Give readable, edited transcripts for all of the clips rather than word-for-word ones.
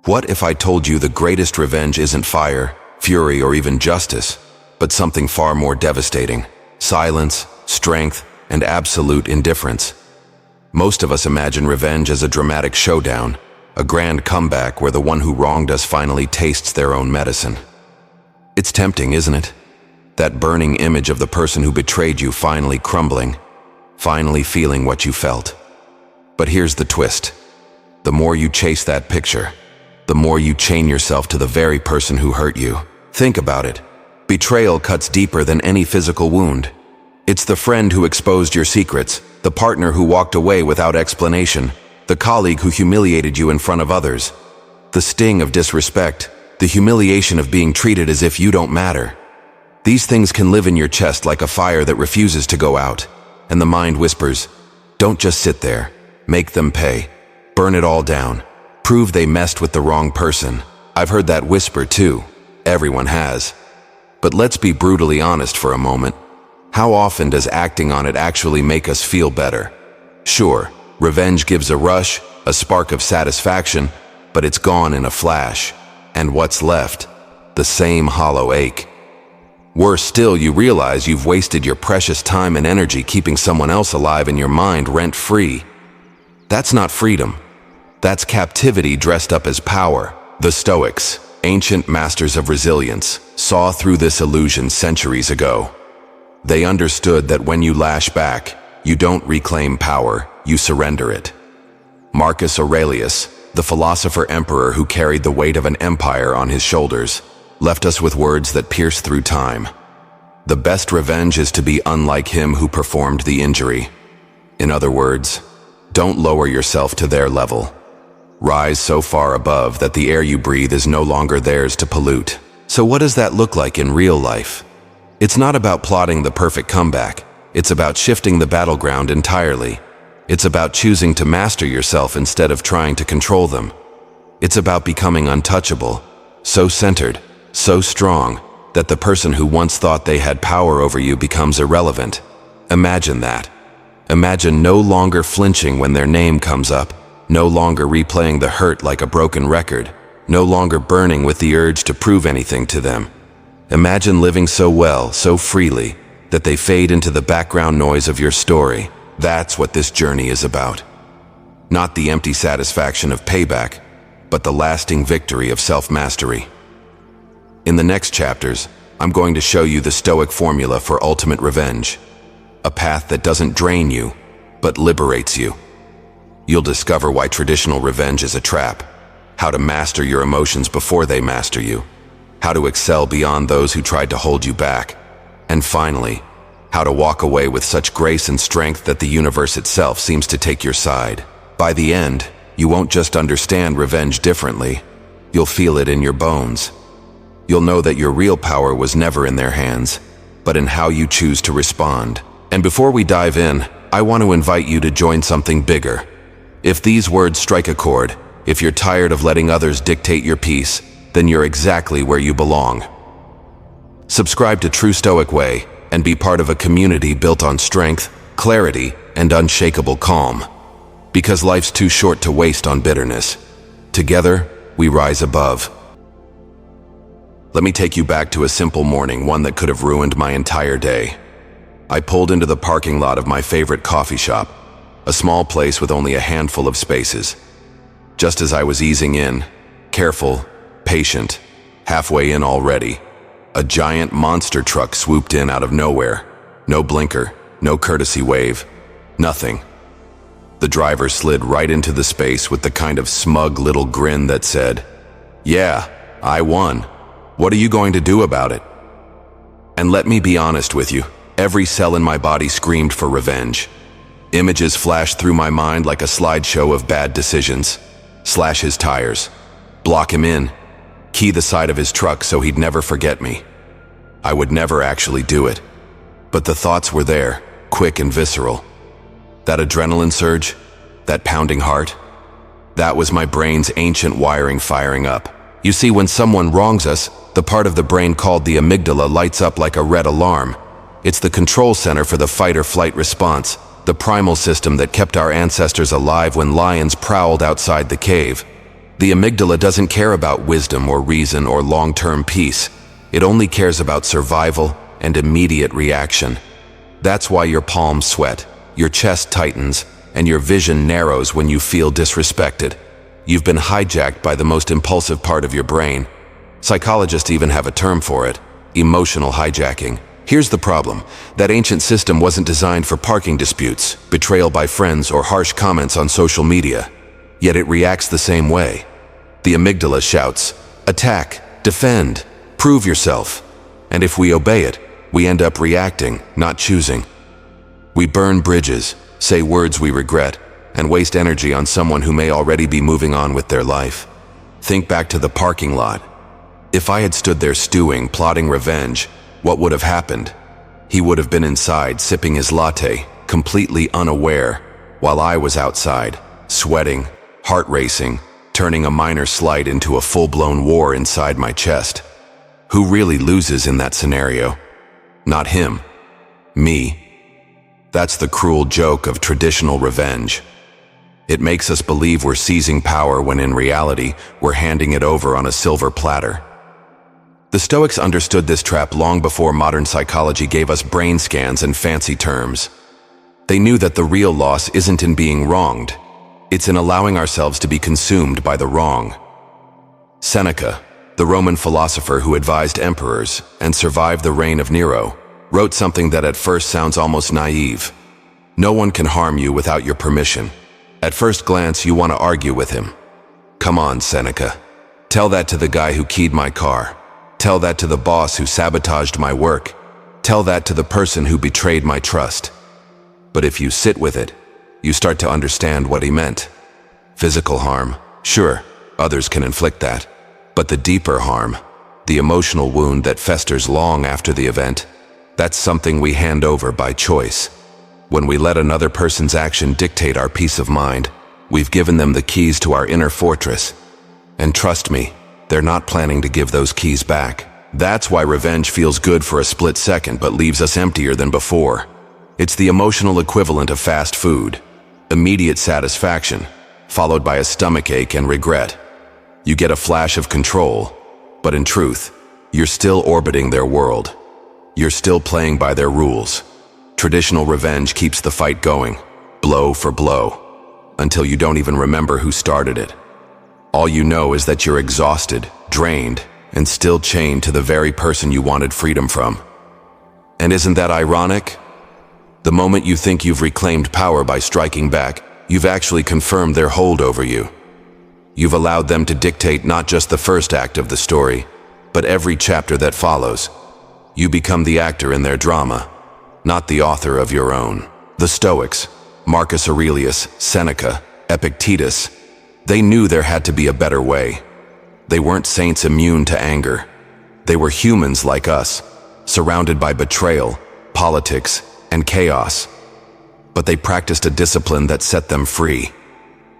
What if I told you the greatest revenge isn't fire, fury, or even justice, but something far more devastating? Silence, strength, and absolute indifference. Most of us imagine revenge as a dramatic showdown, a grand comeback where the one who wronged us finally tastes their own medicine. It's tempting, isn't it? That burning image of the person who betrayed you finally crumbling, finally feeling what you felt. But here's the twist. The more you chase that picture, the more you chain yourself to the very person who hurt you. Think about it. Betrayal cuts deeper than any physical wound. It's the friend who exposed your secrets, the partner who walked away without explanation, the colleague who humiliated you in front of others. The sting of disrespect, the humiliation of being treated as if you don't matter. These things can live in your chest like a fire that refuses to go out, and the mind whispers, don't just sit there, make them pay, burn it all down, prove they messed with the wrong person. I've heard that whisper too, everyone has. But let's be brutally honest for a moment. How often does acting on it actually make us feel better? Sure, revenge gives a rush, a spark of satisfaction, but it's gone in a flash. And what's left? The same hollow ache. Worse still, you realize you've wasted your precious time and energy keeping someone else alive in your mind rent-free. That's not freedom. That's captivity dressed up as power. The Stoics, ancient masters of resilience, saw through this illusion centuries ago. They understood that when you lash back, you don't reclaim power, you surrender it. Marcus Aurelius, the philosopher-emperor who carried the weight of an empire on his shoulders, left us with words that pierce through time. The best revenge is to be unlike him who performed the injury. In other words, don't lower yourself to their level. Rise so far above that the air you breathe is no longer theirs to pollute. So what does that look like in real life? It's not about plotting the perfect comeback. It's about shifting the battleground entirely. It's about choosing to master yourself instead of trying to control them. It's about becoming untouchable, so centered, so strong, that the person who once thought they had power over you becomes irrelevant. Imagine that. Imagine no longer flinching when their name comes up, no longer replaying the hurt like a broken record, no longer burning with the urge to prove anything to them. Imagine living so well, so freely, that they fade into the background noise of your story. That's what this journey is about. Not the empty satisfaction of payback, but the lasting victory of self-mastery. In the next chapters, I'm going to show you the Stoic formula for ultimate revenge. A path that doesn't drain you, but liberates you. You'll discover why traditional revenge is a trap, how to master your emotions before they master you, how to excel beyond those who tried to hold you back, and finally, how to walk away with such grace and strength that the universe itself seems to take your side. By the end, you won't just understand revenge differently, you'll feel it in your bones. You'll know that your real power was never in their hands, but in how you choose to respond. And before we dive in, I want to invite you to join something bigger. If these words strike a chord, if you're tired of letting others dictate your peace, then you're exactly where you belong. Subscribe to True Stoic Way and be part of a community built on strength, clarity, and unshakable calm. Because life's too short to waste on bitterness. Together, we rise above. Let me take you back to a simple morning, one that could have ruined my entire day. I pulled into the parking lot of my favorite coffee shop, a small place with only a handful of spaces. Just as I was easing in, careful, patient, halfway in already, a giant monster truck swooped in out of nowhere. No blinker, no courtesy wave, nothing. The driver slid right into the space with the kind of smug little grin that said, "Yeah, I won. What are you going to do about it?" And let me be honest with you, every cell in my body screamed for revenge. Images flashed through my mind like a slideshow of bad decisions. Slash his tires, block him in, key the side of his truck so he'd never forget me. I would never actually do it, but the thoughts were there, quick and visceral. That adrenaline surge, that pounding heart, that was my brain's ancient wiring firing up. You see, when someone wrongs us, the part of the brain called the amygdala lights up like a red alarm. It's the control center for the fight or flight response, the primal system that kept our ancestors alive when lions prowled outside the cave. The amygdala doesn't care about wisdom or reason or long-term peace. It only cares about survival and immediate reaction. That's why your palms sweat, your chest tightens, and your vision narrows when you feel disrespected. You've been hijacked by the most impulsive part of your brain. Psychologists even have a term for it: emotional hijacking. Here's the problem. That ancient system wasn't designed for parking disputes, betrayal by friends, or harsh comments on social media. Yet it reacts the same way. The amygdala shouts, attack, defend, prove yourself. And if we obey it, we end up reacting, not choosing. We burn bridges, say words we regret, and waste energy on someone who may already be moving on with their life. Think back to the parking lot. If I had stood there stewing, plotting revenge, what would have happened? He would have been inside, sipping his latte, completely unaware, while I was outside, sweating, heart racing, turning a minor slight into a full-blown war inside my chest. Who really loses in that scenario? Not him. Me. That's the cruel joke of traditional revenge. It makes us believe we're seizing power when in reality, we're handing it over on a silver platter. The Stoics understood this trap long before modern psychology gave us brain scans and fancy terms. They knew that the real loss isn't in being wronged. It's in allowing ourselves to be consumed by the wrong. Seneca, the Roman philosopher who advised emperors and survived the reign of Nero, wrote something that at first sounds almost naive. No one can harm you without your permission. At first glance, you want to argue with him. Come on, Seneca. Tell that to the guy who keyed my car. Tell that to the boss who sabotaged my work. Tell that to the person who betrayed my trust. But if you sit with it, you start to understand what he meant. Physical harm, sure, others can inflict that. But the deeper harm, the emotional wound that festers long after the event, that's something we hand over by choice. When we let another person's action dictate our peace of mind, we've given them the keys to our inner fortress. And trust me, they're not planning to give those keys back. That's why revenge feels good for a split second but leaves us emptier than before. It's the emotional equivalent of fast food. Immediate satisfaction, followed by a stomachache and regret. You get a flash of control, but in truth, you're still orbiting their world. You're still playing by their rules. Traditional revenge keeps the fight going, blow for blow, until you don't even remember who started it. All you know is that you're exhausted, drained, and still chained to the very person you wanted freedom from. And isn't that ironic? The moment you think you've reclaimed power by striking back, you've actually confirmed their hold over you. You've allowed them to dictate not just the first act of the story, but every chapter that follows. You become the actor in their drama, not the author of your own. The Stoics, Marcus Aurelius, Seneca, Epictetus, they knew there had to be a better way. They weren't saints immune to anger. They were humans like us, surrounded by betrayal, politics, and chaos. But they practiced a discipline that set them free.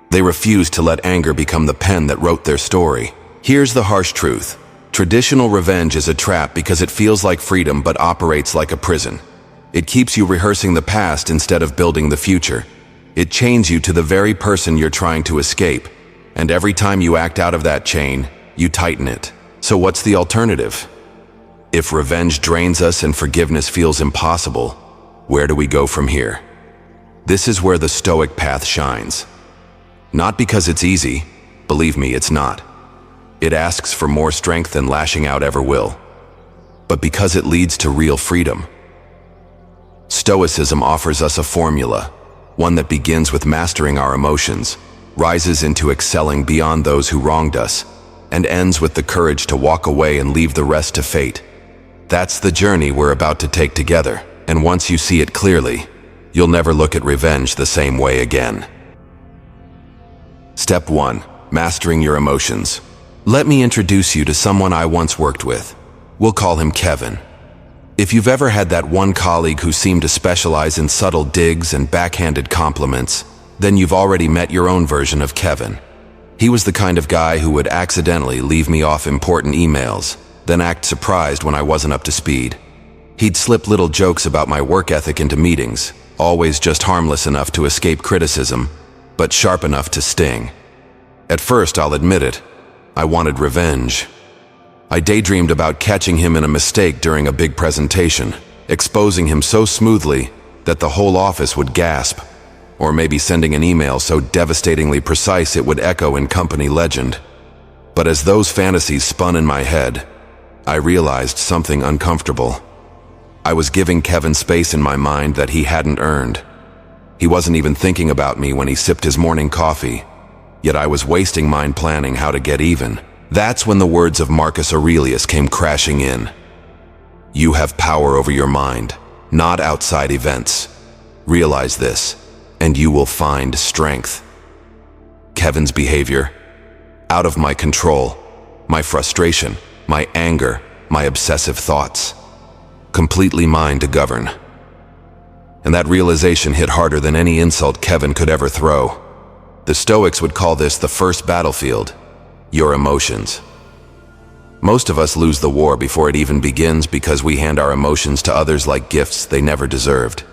They refused to let anger become the pen that wrote their story. Here's the harsh truth. Traditional revenge is a trap because it feels like freedom but operates like a prison. It keeps you rehearsing the past instead of building the future. It chains you to the very person you're trying to escape. And every time you act out of that chain, you tighten it. So what's the alternative? If revenge drains us and forgiveness feels impossible, where do we go from here? This is where the Stoic path shines. Not because it's easy, believe me, it's not. It asks for more strength than lashing out ever will. But because it leads to real freedom. Stoicism offers us a formula, one that begins with mastering our emotions, rises into excelling beyond those who wronged us, and ends with the courage to walk away and leave the rest to fate. That's the journey we're about to take together, and once you see it clearly, you'll never look at revenge the same way again. Step 1. Mastering your emotions. Let me introduce you to someone I once worked with. We'll call him Kevin. If you've ever had that one colleague who seemed to specialize in subtle digs and backhanded compliments, then you've already met your own version of Kevin. He was the kind of guy who would accidentally leave me off important emails, then act surprised when I wasn't up to speed. He'd slip little jokes about my work ethic into meetings, always just harmless enough to escape criticism, but sharp enough to sting. At first, I'll admit it, I wanted revenge. I daydreamed about catching him in a mistake during a big presentation, exposing him so smoothly that the whole office would gasp, or maybe sending an email so devastatingly precise it would echo in company legend. But as those fantasies spun in my head, I realized something uncomfortable. I was giving Kevin space in my mind that he hadn't earned. He wasn't even thinking about me when he sipped his morning coffee, yet I was wasting mine planning how to get even. That's when the words of Marcus Aurelius came crashing in. You have power over your mind, not outside events. Realize this, and you will find strength. Kevin's behavior, out of my control, my frustration, my anger, my obsessive thoughts, completely mine to govern. And that realization hit harder than any insult Kevin could ever throw. The Stoics would call this the first battlefield, your emotions. Most of us lose the war before it even begins because we hand our emotions to others like gifts they never deserved.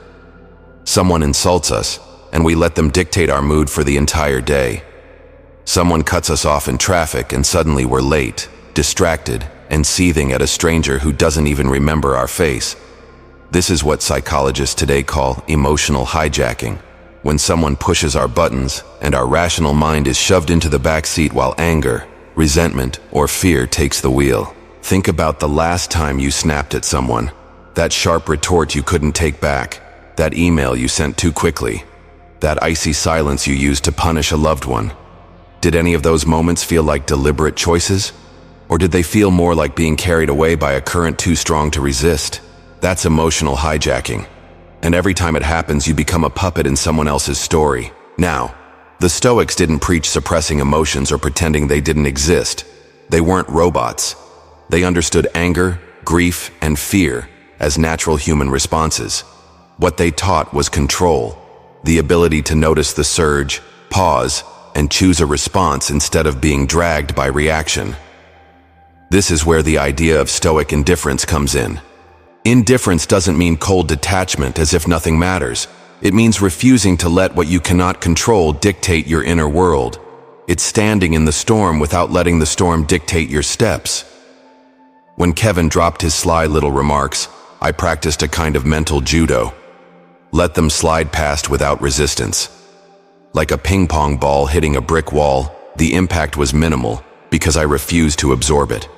Someone insults us, and we let them dictate our mood for the entire day. Someone cuts us off in traffic, and suddenly we're late, distracted, and seething at a stranger who doesn't even remember our face. This is what psychologists today call emotional hijacking, when someone pushes our buttons and our rational mind is shoved into the back seat while anger, resentment, or fear takes the wheel. Think about the last time you snapped at someone, that sharp retort you couldn't take back, that email you sent too quickly, that icy silence you used to punish a loved one. Did any of those moments feel like deliberate choices? Or did they feel more like being carried away by a current too strong to resist? That's emotional hijacking. And every time it happens, you become a puppet in someone else's story. Now, the Stoics didn't preach suppressing emotions or pretending they didn't exist. They weren't robots. They understood anger, grief, and fear as natural human responses. What they taught was control, the ability to notice the surge, pause, and choose a response instead of being dragged by reaction. This is where the idea of Stoic indifference comes in. Indifference doesn't mean cold detachment as if nothing matters. It means refusing to let what you cannot control dictate your inner world. It's standing in the storm without letting the storm dictate your steps. When Kevin dropped his sly little remarks, I practiced a kind of mental judo. Let them slide past without resistance. Like a ping-pong ball hitting a brick wall, the impact was minimal because I refused to absorb it.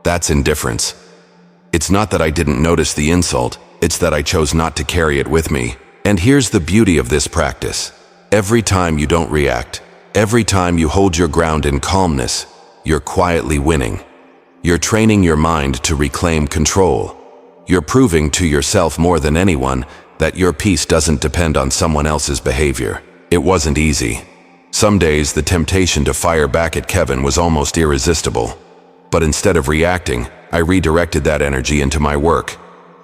That's indifference. It's not that I didn't notice the insult, it's that I chose not to carry it with me. And here's the beauty of this practice. Every time you don't react, every time you hold your ground in calmness, you're quietly winning. You're training your mind to reclaim control. You're proving to yourself more than anyone that your peace doesn't depend on someone else's behavior. It wasn't easy. Some days the temptation to fire back at Kevin was almost irresistible. But instead of reacting, I redirected that energy into my work.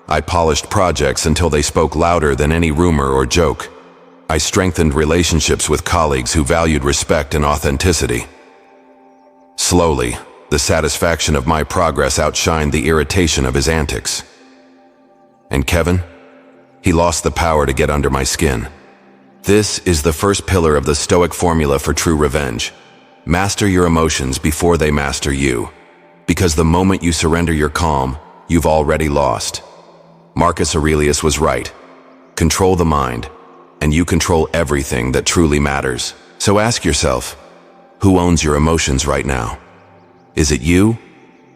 I polished projects until they spoke louder than any rumor or joke. I strengthened relationships with colleagues who valued respect and authenticity. Slowly, the satisfaction of my progress outshined the irritation of his antics. And Kevin? He lost the power to get under my skin. This is the first pillar of the Stoic formula for true revenge. Master your emotions before they master you. Because the moment you surrender your calm, you've already lost. Marcus Aurelius was right. Control the mind, and you control everything that truly matters. So ask yourself, who owns your emotions right now? Is it you,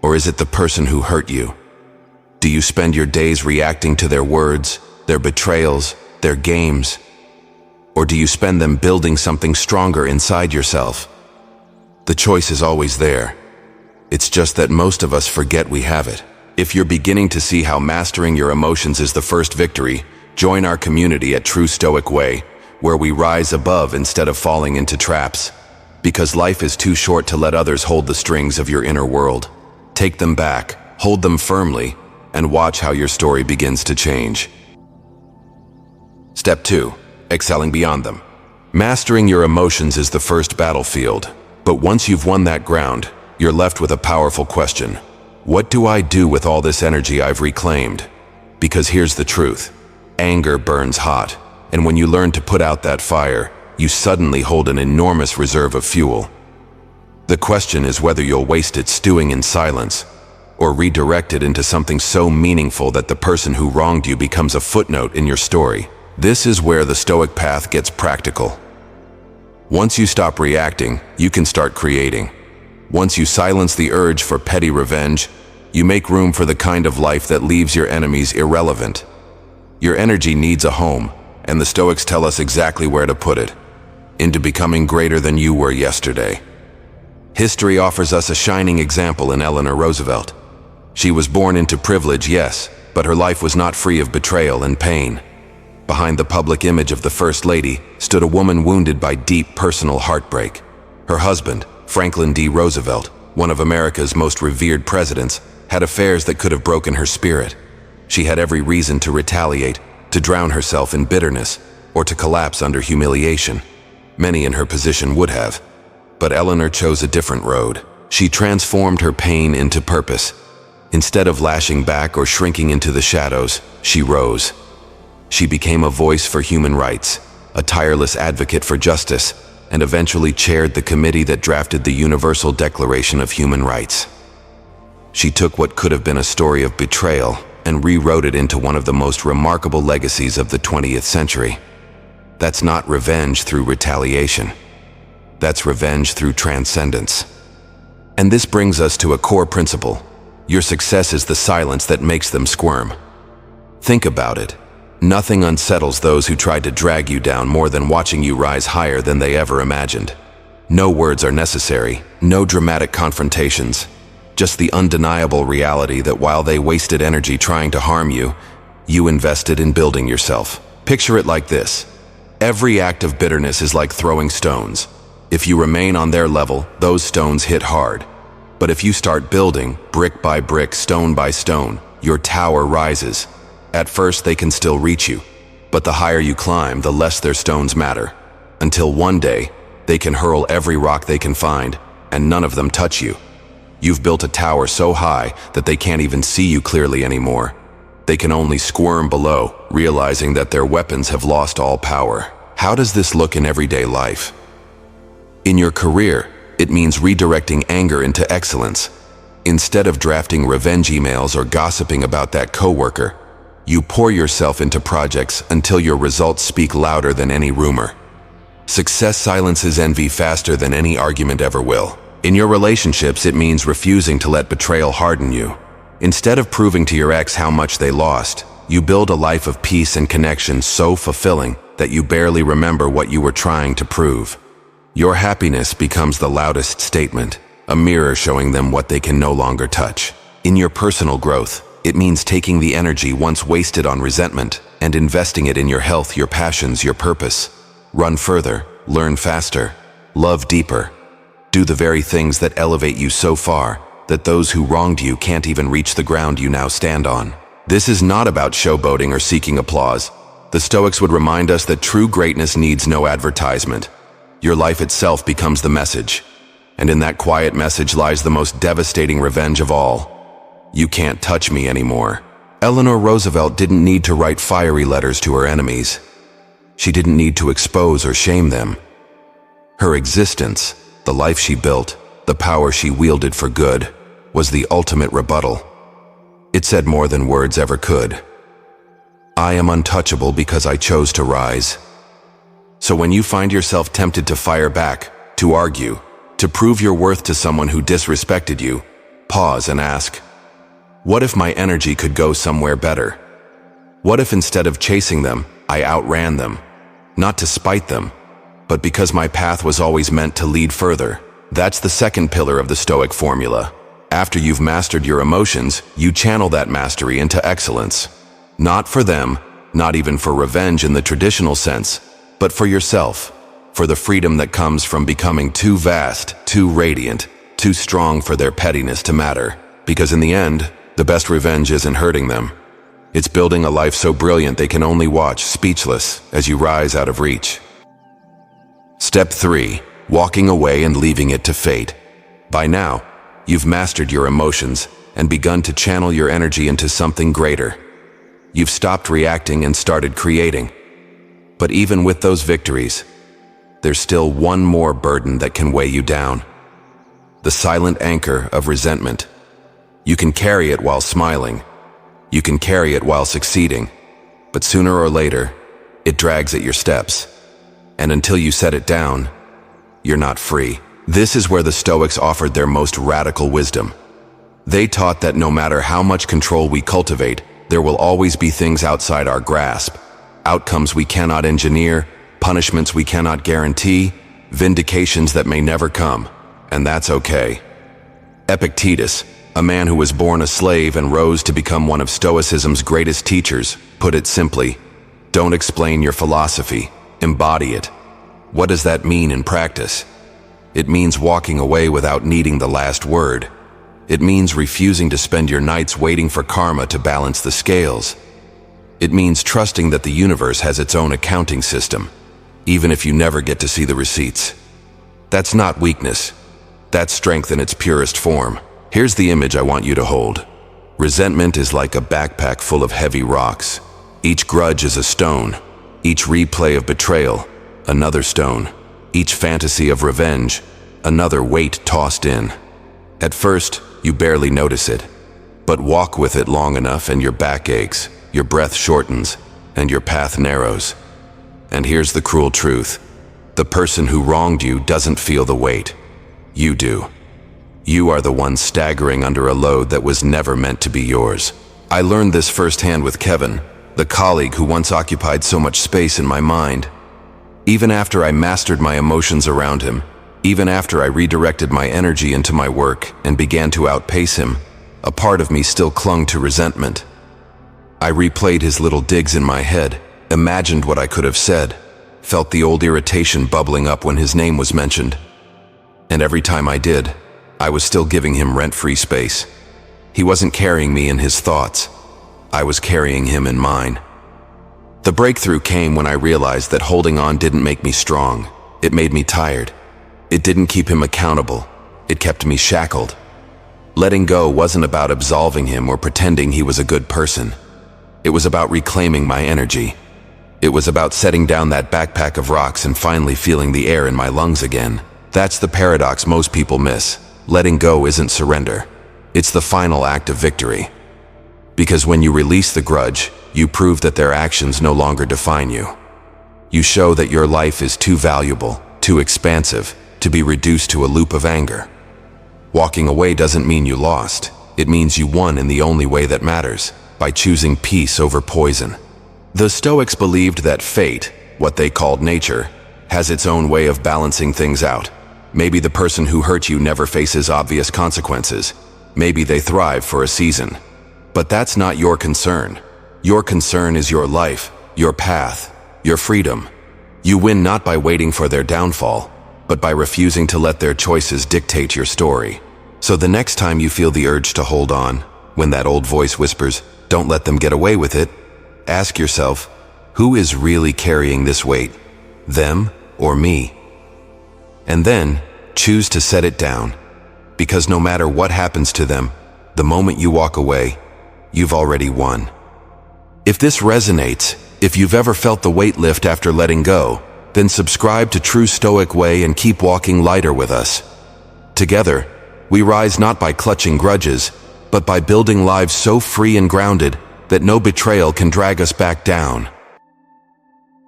or is it the person who hurt you? Do you spend your days reacting to their words, their betrayals, their games? Or do you spend them building something stronger inside yourself? The choice is always there. It's just that most of us forget we have it. If you're beginning to see how mastering your emotions is the first victory, join our community at True Stoic Way, where we rise above instead of falling into traps. Because life is too short to let others hold the strings of your inner world. Take them back, hold them firmly, and watch how your story begins to change. Step 2. Excelling beyond them. Mastering your emotions is the first battlefield. But once you've won that ground, you're left with a powerful question. What do I do with all this energy I've reclaimed? Because here's the truth. Anger burns hot, and when you learn to put out that fire, you suddenly hold an enormous reserve of fuel. The question is whether you'll waste it stewing in silence, or redirect it into something so meaningful that the person who wronged you becomes a footnote in your story. This is where the Stoic path gets practical. Once you stop reacting, you can start creating. Once you silence the urge for petty revenge, you make room for the kind of life that leaves your enemies irrelevant. Your energy needs a home, and the Stoics tell us exactly where to put it: into becoming greater than you were yesterday. History offers us a shining example in Eleanor Roosevelt. She was born into privilege, yes, but her life was not free of betrayal and pain. Behind the public image of the First Lady stood a woman wounded by deep personal heartbreak. Her husband, Franklin D. Roosevelt, one of America's most revered presidents, had affairs that could have broken her spirit. She had every reason to retaliate, to drown herself in bitterness, or to collapse under humiliation. Many in her position would have. But Eleanor chose a different road. She transformed her pain into purpose. Instead of lashing back or shrinking into the shadows, she rose. She became a voice for human rights, a tireless advocate for justice, and eventually chaired the committee that drafted the Universal Declaration of Human Rights. She took what could have been a story of betrayal and rewrote it into one of the most remarkable legacies of the 20th century. That's not revenge through retaliation. That's revenge through transcendence. And this brings us to a core principle. Your success is the silence that makes them squirm. Think about it. Nothing unsettles those who tried to drag you down more than watching you rise higher than they ever imagined. No words are necessary, no dramatic confrontations, just the undeniable reality that while they wasted energy trying to harm you, you invested in building yourself. Picture it like this. Every act of bitterness is like throwing stones. If you remain on their level, those stones hit hard. But if you start building, brick by brick, stone by stone, your tower rises. At first, they can still reach you, but the higher you climb, the less their stones matter. Until one day, they can hurl every rock they can find, and none of them touch you. You've built a tower so high that they can't even see you clearly anymore. They can only squirm below, realizing that their weapons have lost all power. How does this look in everyday life? In your career, it means redirecting anger into excellence. Instead of drafting revenge emails or gossiping about that coworker, you pour yourself into projects until your results speak louder than any rumor. Success silences envy faster than any argument ever will. In your relationships, it means refusing to let betrayal harden you. Instead of proving to your ex how much they lost, you build a life of peace and connection so fulfilling that you barely remember what you were trying to prove. Your happiness becomes the loudest statement, a mirror showing them what they can no longer touch. In your personal growth, it means taking the energy once wasted on resentment and investing it in your health, your passions, your purpose. Run further, learn faster, love deeper. Do the very things that elevate you so far that those who wronged you can't even reach the ground you now stand on. This is not about showboating or seeking applause. The Stoics would remind us that true greatness needs no advertisement. Your life itself becomes the message. And in that quiet message lies the most devastating revenge of all. You can't touch me anymore. Eleanor Roosevelt didn't need to write fiery letters to her enemies. She didn't need to expose or shame them. Her existence, the life she built, the power she wielded for good, was the ultimate rebuttal. It said more than words ever could. I am untouchable because I chose to rise. So when you find yourself tempted to fire back, to argue, to prove your worth to someone who disrespected you, pause and ask, what if my energy could go somewhere better? What if instead of chasing them, I outran them? Not to spite them, but because my path was always meant to lead further. That's the second pillar of the Stoic formula. After you've mastered your emotions, you channel that mastery into excellence. Not for them, not even for revenge in the traditional sense, but for yourself, for the freedom that comes from becoming too vast, too radiant, too strong for their pettiness to matter. Because in the end, the best revenge isn't hurting them. It's building a life so brilliant they can only watch, speechless, as you rise out of reach. Step 3. Walking away and leaving it to fate. By now, you've mastered your emotions and begun to channel your energy into something greater. You've stopped reacting and started creating. But even with those victories, there's still one more burden that can weigh you down. the silent anchor of resentment. You can carry it while smiling. You can carry it while succeeding. But sooner or later, it drags at your steps. And until you set it down, you're not free. This is where the Stoics offered their most radical wisdom. They taught that no matter how much control we cultivate, there will always be things outside our grasp, outcomes we cannot engineer, punishments we cannot guarantee, vindications that may never come, and that's okay. Epictetus, a man who was born a slave and rose to become one of Stoicism's greatest teachers, put it simply, don't explain your philosophy, embody it. What does that mean in practice? It means walking away without needing the last word. It means refusing to spend your nights waiting for karma to balance the scales. It means trusting that the universe has its own accounting system, even if you never get to see the receipts. That's not weakness. That's strength in its purest form. Here's the image I want you to hold. Resentment is like a backpack full of heavy rocks. Each grudge is a stone. Each replay of betrayal, another stone. Each fantasy of revenge, another weight tossed in. At first, you barely notice it, but walk with it long enough and your back aches, your breath shortens, and your path narrows. And here's the cruel truth. The person who wronged you doesn't feel the weight. You do. You are the one staggering under a load that was never meant to be yours. I learned this firsthand with Kevin, the colleague who once occupied so much space in my mind. Even after I mastered my emotions around him, even after I redirected my energy into my work and began to outpace him, a part of me still clung to resentment. I replayed his little digs in my head, imagined what I could have said, felt the old irritation bubbling up when his name was mentioned. And every time I did, I was still giving him rent-free space. He wasn't carrying me in his thoughts. I was carrying him in mine. The breakthrough came when I realized that holding on didn't make me strong. It made me tired. It didn't keep him accountable. It kept me shackled. Letting go wasn't about absolving him or pretending he was a good person. It was about reclaiming my energy. It was about setting down that backpack of rocks and finally feeling the air in my lungs again. That's the paradox most people miss. Letting go isn't surrender. It's the final act of victory. Because when you release the grudge, you prove that their actions no longer define you. You show that your life is too valuable, too expansive, to be reduced to a loop of anger. Walking away doesn't mean you lost. It means you won in the only way that matters, by choosing peace over poison. The Stoics believed that fate, what they called nature, has its own way of balancing things out. Maybe the person who hurt you never faces obvious consequences. Maybe they thrive for a season. But that's not your concern. Your concern is your life, your path, your freedom. You win not by waiting for their downfall, but by refusing to let their choices dictate your story. So the next time you feel the urge to hold on, when that old voice whispers, "Don't let them get away with it," ask yourself, who is really carrying this weight? Them or me? And then, choose to set it down. Because no matter what happens to them, the moment you walk away, you've already won. If this resonates, if you've ever felt the weight lift after letting go, then subscribe to True Stoic Way and keep walking lighter with us. Together, we rise not by clutching grudges, but by building lives so free and grounded that no betrayal can drag us back down.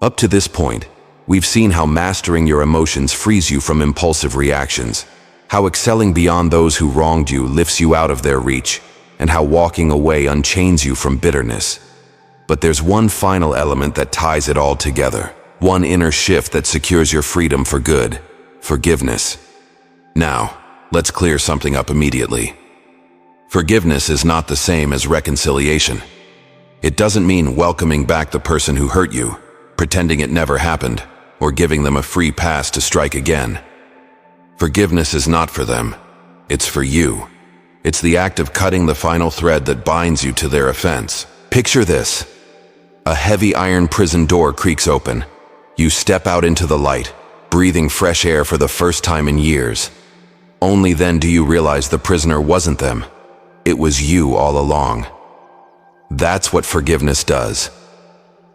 Up to this point, we've seen how mastering your emotions frees you from impulsive reactions, how excelling beyond those who wronged you lifts you out of their reach, and how walking away unchains you from bitterness. But there's one final element that ties it all together. One inner shift that secures your freedom for good: forgiveness. Now, let's clear something up immediately. Forgiveness is not the same as reconciliation. It doesn't mean welcoming back the person who hurt you, pretending it never happened, or giving them a free pass to strike again. Forgiveness is not for them. It's for you. It's the act of cutting the final thread that binds you to their offense. Picture this. A heavy iron prison door creaks open. You step out into the light, breathing fresh air for the first time in years. Only then do you realize the prisoner wasn't them. It was you all along. That's what forgiveness does.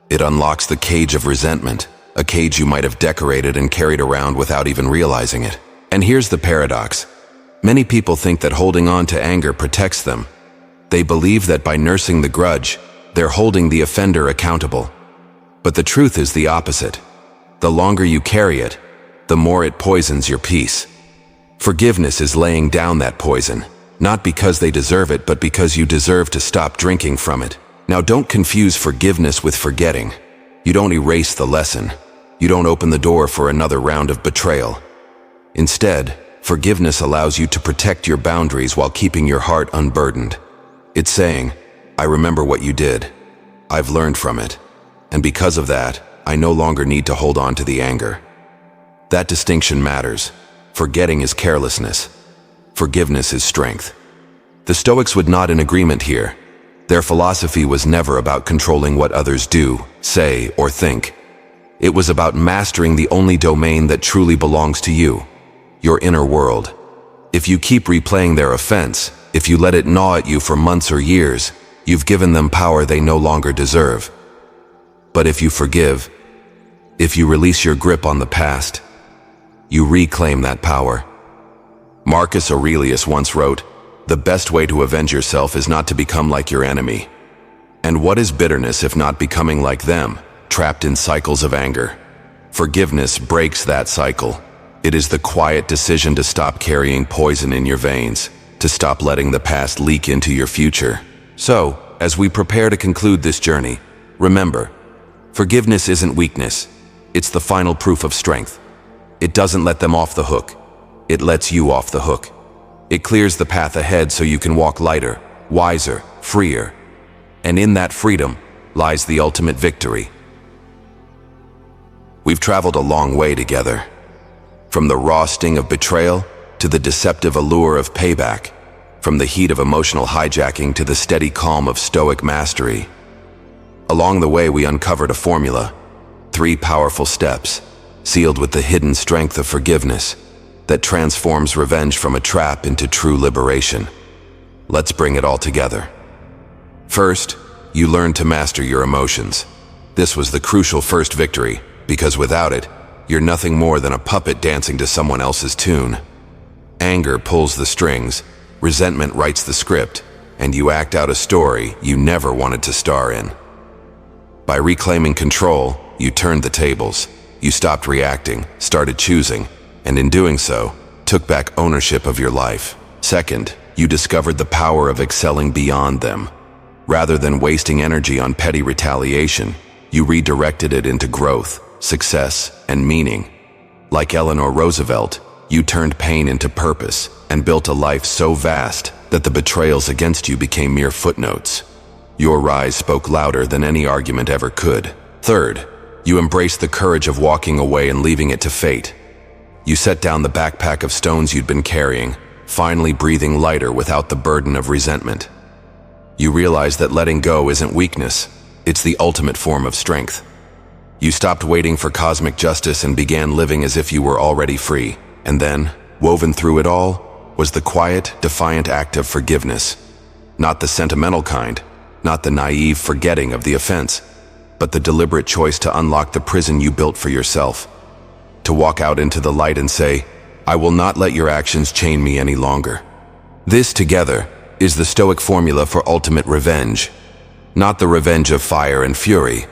It unlocks the cage of resentment, a cage you might have decorated and carried around without even realizing it. And here's the paradox. Many people think that holding on to anger protects them. They believe that by nursing the grudge, they're holding the offender accountable. But the truth is the opposite. The longer you carry it, the more it poisons your peace. Forgiveness is laying down that poison, not because they deserve it, but because you deserve to stop drinking from it. Now, don't confuse forgiveness with forgetting. You don't erase the lesson. You don't open the door for another round of betrayal. Instead, forgiveness allows you to protect your boundaries while keeping your heart unburdened. It's saying, I remember what you did. I've learned from it. And because of that, I no longer need to hold on to the anger. That distinction matters. Forgetting is carelessness. Forgiveness is strength. The Stoics would nod in agreement here. Their philosophy was never about controlling what others do, say, or think. It was about mastering the only domain that truly belongs to you, your inner world. If you keep replaying their offense, if you let it gnaw at you for months or years, you've given them power they no longer deserve. But if you forgive, if you release your grip on the past, you reclaim that power. Marcus Aurelius once wrote, "The best way to avenge yourself is not to become like your enemy." And what is bitterness if not becoming like them, trapped in cycles of anger? Forgiveness breaks that cycle. It is the quiet decision to stop carrying poison in your veins, to stop letting the past leak into your future. So, as we prepare to conclude this journey, remember, forgiveness isn't weakness. It's the final proof of strength. It doesn't let them off the hook. It lets you off the hook. It clears the path ahead so you can walk lighter, wiser, freer. And in that freedom lies the ultimate victory. We've traveled a long way together. From the raw sting of betrayal to the deceptive allure of payback. From the heat of emotional hijacking to the steady calm of Stoic mastery. Along the way, we uncovered a formula, 3 powerful steps, sealed with the hidden strength of forgiveness that transforms revenge from a trap into true liberation. Let's bring it all together. First, you learned to master your emotions. This was the crucial first victory, because without it, you're nothing more than a puppet dancing to someone else's tune. Anger pulls the strings, resentment writes the script, and you act out a story you never wanted to star in. By reclaiming control, you turned the tables. You stopped reacting, started choosing, and in doing so, took back ownership of your life. Second, you discovered the power of excelling beyond them. Rather than wasting energy on petty retaliation, you redirected it into growth, success, and meaning. Like Eleanor Roosevelt, you turned pain into purpose and built a life so vast that the betrayals against you became mere footnotes. Your rise spoke louder than any argument ever could. Third, you embraced the courage of walking away and leaving it to fate. You set down the backpack of stones you'd been carrying, finally breathing lighter without the burden of resentment. You realized that letting go isn't weakness, it's the ultimate form of strength. You stopped waiting for cosmic justice and began living as if you were already free. And then, woven through it all, was the quiet, defiant act of forgiveness. Not the sentimental kind, not the naive forgetting of the offense, but the deliberate choice to unlock the prison you built for yourself. To walk out into the light and say, I will not let your actions chain me any longer. This, together, is the Stoic formula for ultimate revenge. Not the revenge of fire and fury,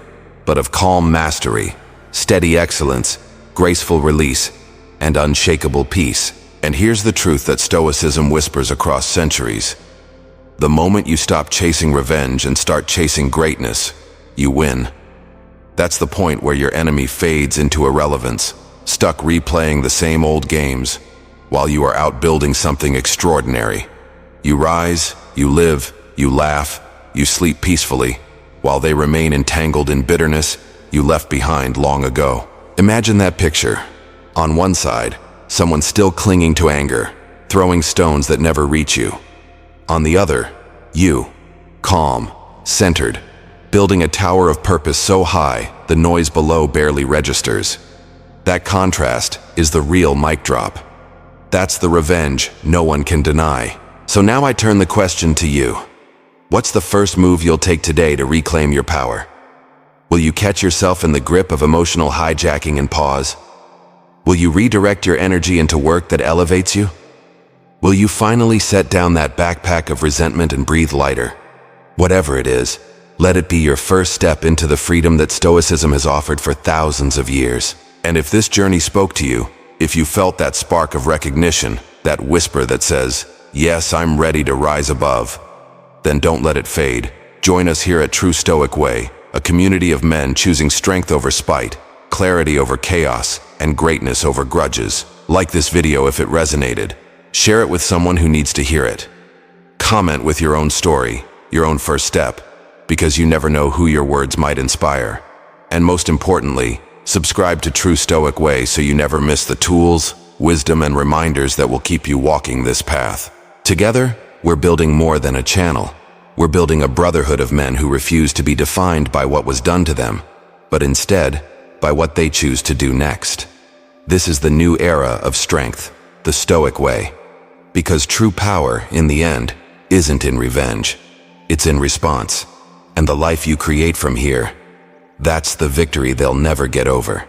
but of calm mastery, steady excellence, graceful release, and unshakable peace. And here's the truth that Stoicism whispers across centuries. The moment you stop chasing revenge and start chasing greatness, you win. That's the point where your enemy fades into irrelevance, stuck replaying the same old games, while you are out building something extraordinary. You rise, you live, you laugh, you sleep peacefully, while they remain entangled in bitterness you left behind long ago. Imagine that picture. On one side, someone still clinging to anger, throwing stones that never reach you. On the other, you, calm, centered, building a tower of purpose so high the noise below barely registers. That contrast is the real mic drop. That's the revenge no one can deny. So now I turn the question to you. What's the first move you'll take today to reclaim your power? Will you catch yourself in the grip of emotional hijacking and pause? Will you redirect your energy into work that elevates you? Will you finally set down that backpack of resentment and breathe lighter? Whatever it is, let it be your first step into the freedom that Stoicism has offered for thousands of years. And if this journey spoke to you, if you felt that spark of recognition, that whisper that says, "Yes, I'm ready to rise above," then don't let it fade. Join us here at True Stoic Way, a community of men choosing strength over spite, clarity over chaos, and greatness over grudges. Like this video if it resonated. Share it with someone who needs to hear it. Comment with your own story, your own first step, because you never know who your words might inspire. And most importantly, subscribe to True Stoic Way so you never miss the tools, wisdom, and reminders that will keep you walking this path. Together, we're building more than a channel. We're building a brotherhood of men who refuse to be defined by what was done to them, but instead, by what they choose to do next. This is the new era of strength, the Stoic way. Because true power, in the end, isn't in revenge. It's in response. And the life you create from here, that's the victory they'll never get over.